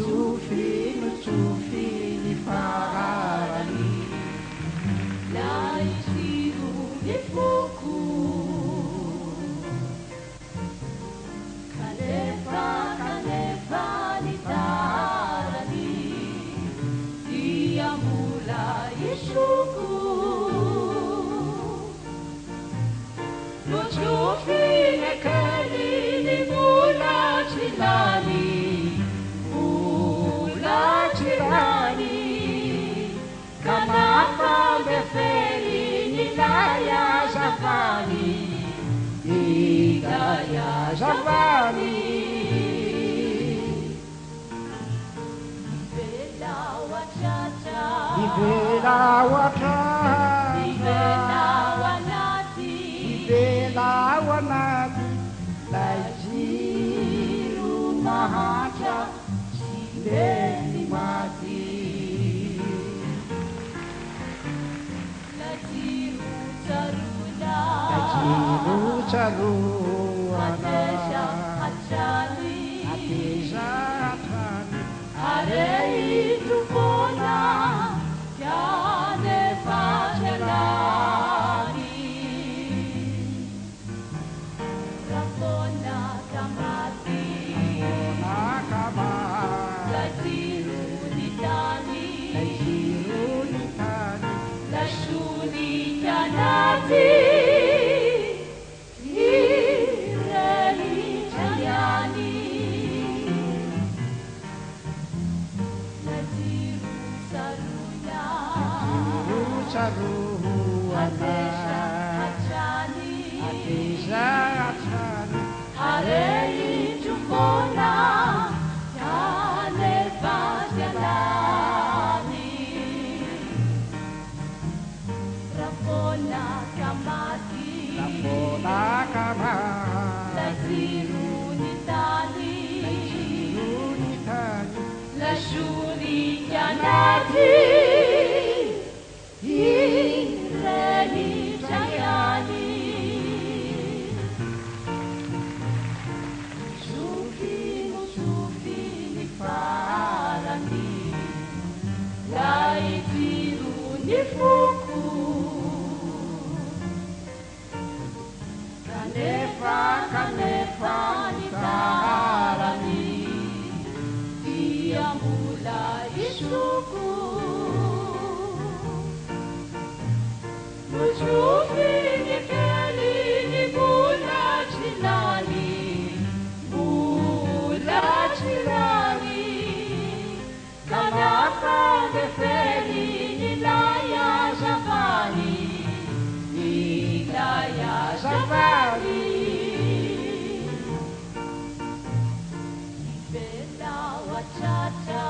notsofi ny fararany la itsiro ny foko kanefa ny tarany dia mbola isoko notsofi ny kely ny mbola tsy lany Kanapambeferi nilaya Zavani Nilaya Zavani Nivela wachacha Nivela wachacha Nivela wanati Nivela wanati Lajiru mahacha Sileni mati Caruana Ateja Hachani Arei Tupona Chiane Facelani Rapona Kamati Laziru Nitani Lashuni Chianati Ateja Hachani Arei Tupona Chiane Facelani Rapona Kamati Laziru Nitani Lashuni Chianati Ireni Jayani Sufi ni farani Laiziru ni fuku Kanefa ni tarani Dia mula isuku Notsofi ny kely ny mbola tsy lany Kanapambeferi nilaya Zavani Nivela wachacha